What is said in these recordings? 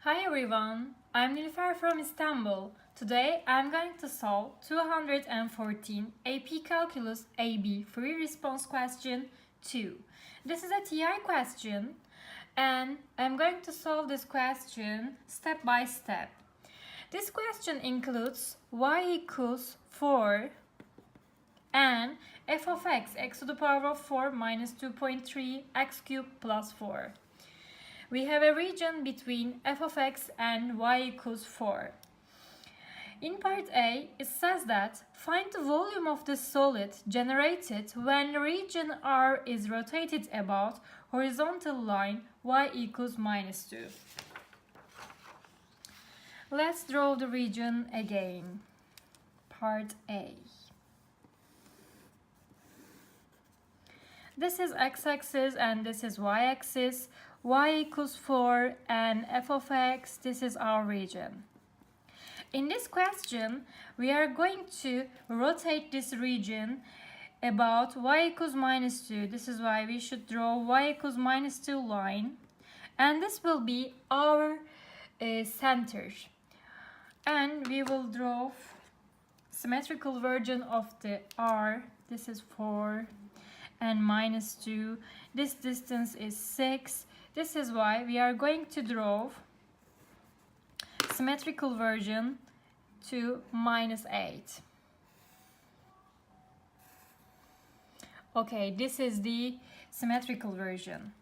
Hi everyone, I'm Nilüfer from Istanbul. Today I'm going to solve 214 AP Calculus AB free response question 2. This is a TI question and I'm going to solve this question step by step. This question includes y equals 4 and f of x to the power of 4 minus 2.3 x cubed plus 4. We have a region between f of x and y equals 4. In part A, it says that find the volume of the solid generated when region R is rotated about horizontal line y equals minus 2. Let's draw the region again. Part A. This is x-axis and this is y-axis. Y equals 4 and f of x, this is our region. In this question, we are going to rotate this region about y equals minus 2. This is why we should draw y equals minus 2 line. And this will be our center. And we will draw symmetrical version of the R. This is 4 and minus 2. This distance is 6. This is why we are going to draw symmetrical version to minus 8. Okay, this is the symmetrical version.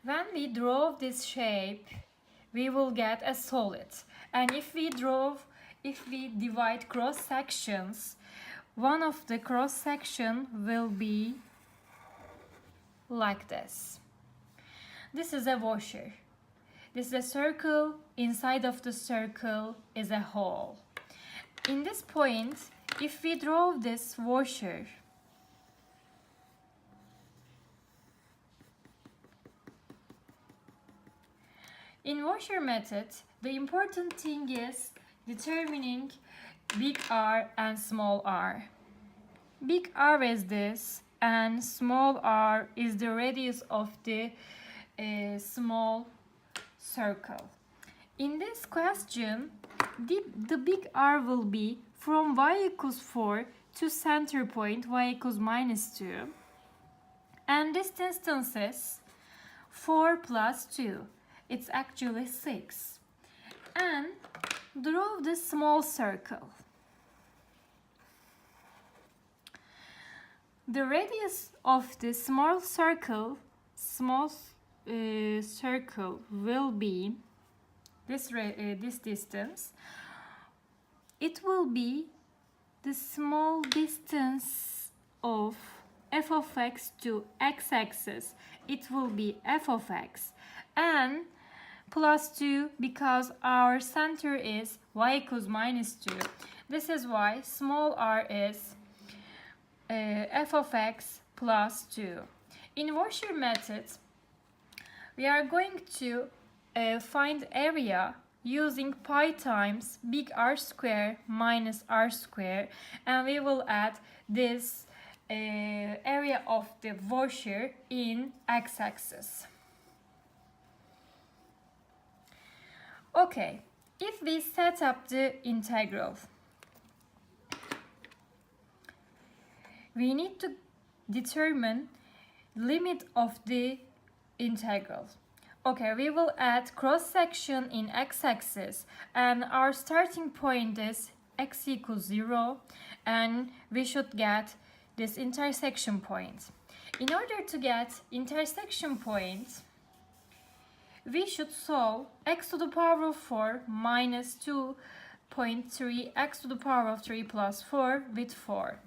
When we draw this shape, we will get a solid. And if we divide cross sections, one of the cross section will be like this. This is a washer. This is a circle. Inside of the circle is a hole. In this point, if we draw this washer, in washer method, the important thing is determining big R and small r. Big R is this and small r is the radius of the small circle. In this question, the big R will be from y equals 4 to center point y equals minus 2. And this distance is 4 plus 2. It's actually 6. And draw the small circle. The radius of the small circle will be this distance. It will be the small distance of f of x to x-axis. It will be f of x and plus 2 because our center is y equals minus 2. This is why small r is f of x plus 2. In washer method, we are going to find area using pi times big R square minus R square, and we will add this area of the washer in x-axis. Okay, if we set up the integral, we need to determine limit of the integral. Okay, we will add cross section in x-axis and our starting point is x equals 0 and we should get this intersection point. In order to get intersection point, we should solve x to the power of 4 minus 2.3 x to the power of 3 plus 4 with 4.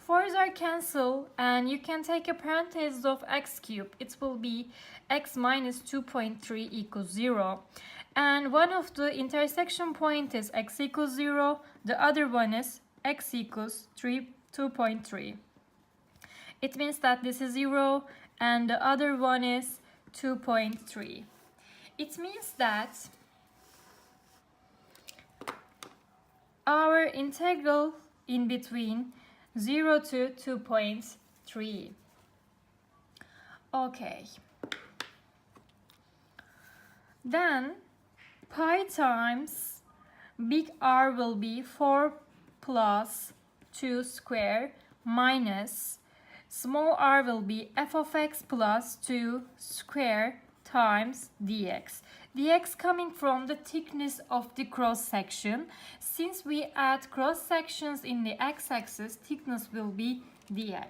4's are cancelled and you can take a parenthesis of x cubed. It will be x minus 2.3 equals 0. And one of the intersection point is x equals 0. The other one is x equals 2.3. It means that this is 0 and the other one is 2.3. It means that our integral in between 0 to 2.3. Okay. Then pi times big R will be 4 plus 2 square minus small r will be f of x plus 2 square times dx. dx coming from the thickness of the cross section. Since we add cross sections in the x-axis, thickness will be dx.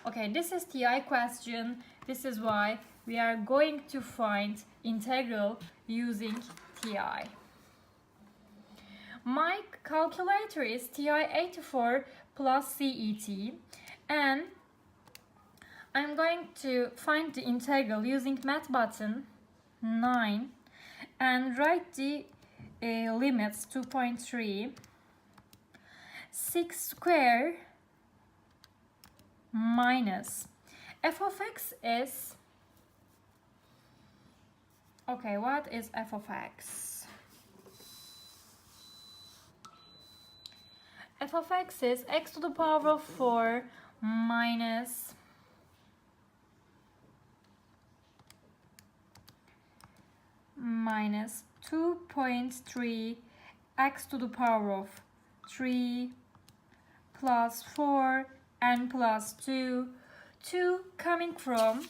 Okay, this is TI question. This is why we are going to find integral using TI. My calculator is TI-84 plus CET, and I'm going to find the integral using math button 9 and write the limits 2.3 6 square minus f of x is, okay, what is f of x? F of x is x to the power of 4 minus minus 2.3 x to the power of 3 plus 4 and plus 2, 2 coming from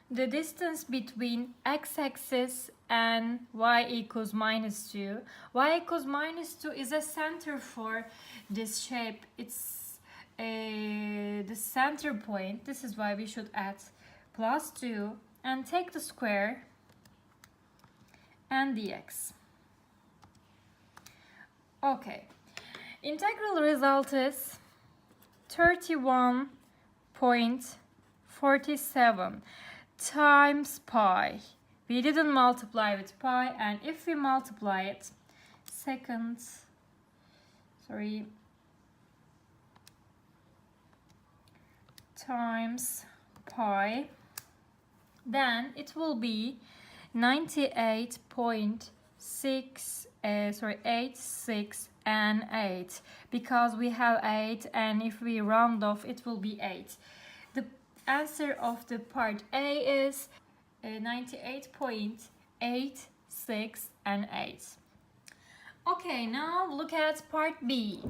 the distance between x-axis and y equals minus 2. Y equals minus 2 is a center for this shape. It's the center point. This is why we should add plus 2 and take the square and dx. Okay, integral result is 31.47 times pi. We didn't multiply with pi, and if we multiply it times pi, then it will be 86 and 8, because we have 8, and if we round off it will be 8. The answer of the part A is 98.86 and 8. Okay, now look at part B.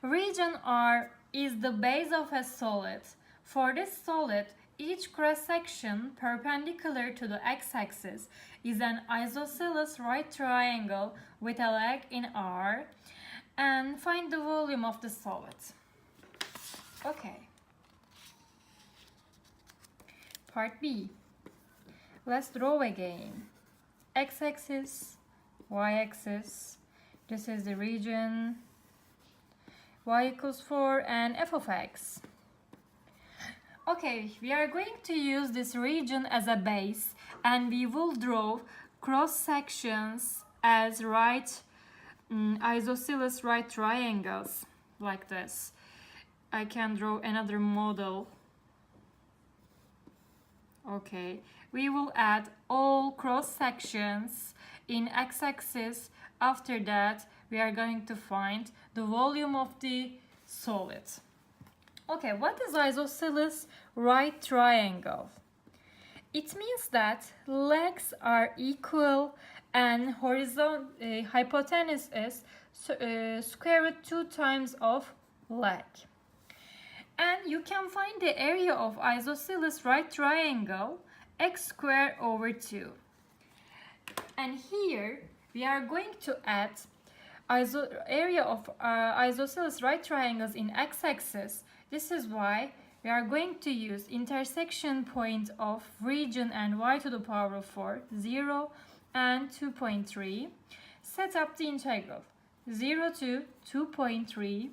Region R is the base of a solid. For this solid, each cross-section perpendicular to the x-axis is an isosceles right triangle with a leg in R, and find the volume of the solid. Okay. Part B. Let's draw again. X-axis, y-axis. This is the region. Y equals 4 and f of x. Okay, we are going to use this region as a base, and we will draw cross sections as isosceles right triangles like this. I can draw another model. Okay, we will add all cross sections in x-axis. After that, we are going to find the volume of the solid. Okay, what is isosceles right triangle? It means that legs are equal and hypotenuse is square root 2 times of leg. And you can find the area of isosceles right triangle x squared over 2. And here we are going to add area of isosceles right triangles in x-axis. This is why we are going to use intersection point of region and y to the power of 4, 0 and 2.3. Set up the integral 0 to 2.3.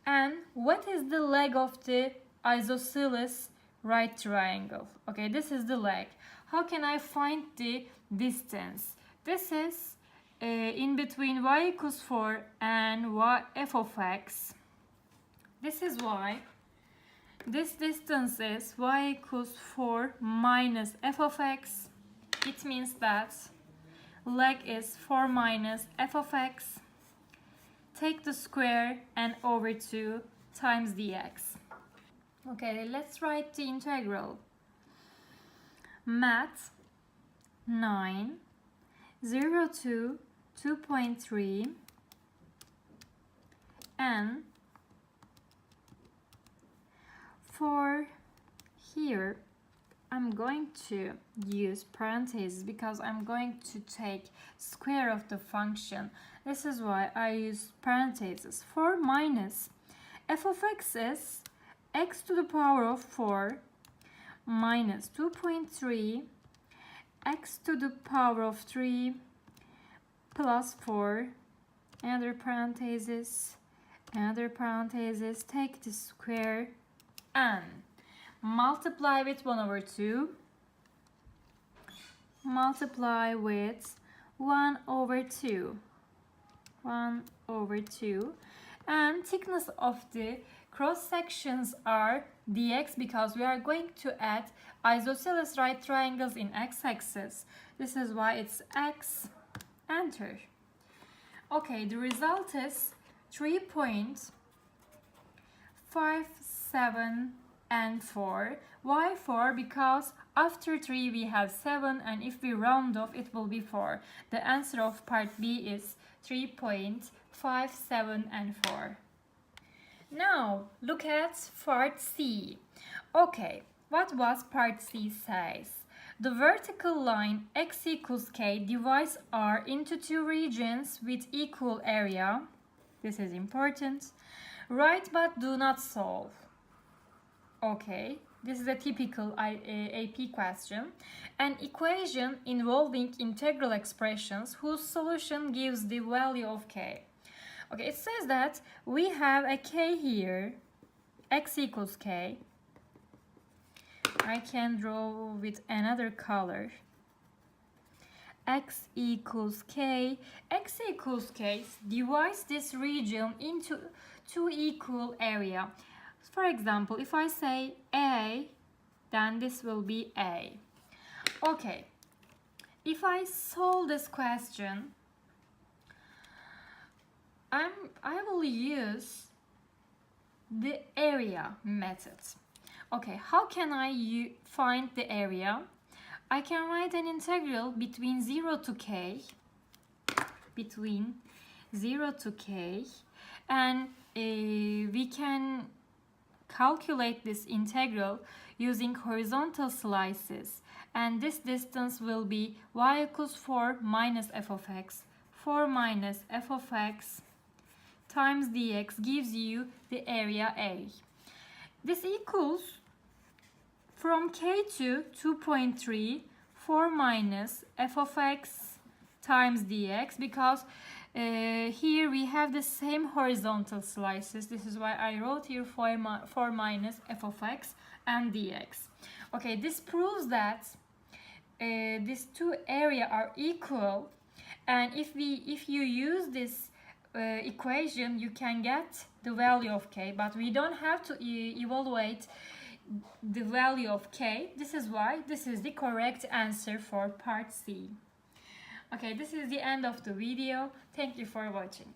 And what is the leg of the isosceles right triangle? Okay, this is the leg. How can I find the distance? This is in between y equals 4 and f of x. This is why this distance is y equals 4 minus f of x. It means that leg is 4 minus f of x. Take the square and over 2 times dx. Okay, let's write the integral. Math 9, 0 to 2.3, and for here I'm going to use parentheses because I'm going to take square of the function. This is why I use parentheses. 4 minus f of x is x to the power of 4 minus 2.3 x to the power of 3 plus 4, another parenthesis, take the square and multiply with 1 over 2, multiply with 1 over 2, and thickness of the cross sections are dx because we are going to add isosceles right triangles in x-axis. This is why it's x, enter. Okay, the result is 3.57 and 4. Why 4? Because after 3 we have 7, and if we round off it will be 4. The answer of part B is 3.57 and 4. Now look at part C. Okay, what was part C says? The vertical line x equals k divides R into two regions with equal area. This is important. Write but do not solve. Okay, this is a typical AP question. An equation involving integral expressions whose solution gives the value of k. Okay, it says that we have a k here, x equals k. I can draw with another color. X equals k. X equals k divides this region into two equal area. For example, if I say A, then this will be A. Okay, if I solve this question, I will use the area method. Okay, how can I find the area? I can write an integral between 0 to k, and we can calculate this integral using horizontal slices, and this distance will be y equals 4 minus f of x. 4 minus f of x times dx gives you the area A. This equals from k to 2.3, 4 minus f of x times dx, because here we have the same horizontal slices. This is why I wrote here 4 minus f of x and dx. Okay, this proves that these two areas are equal, and if you use this equation, you can get the value of k, but we don't have to evaluate the value of k. This is why this is the correct answer for part C. Okay, this is the end of the video. Thank you for watching.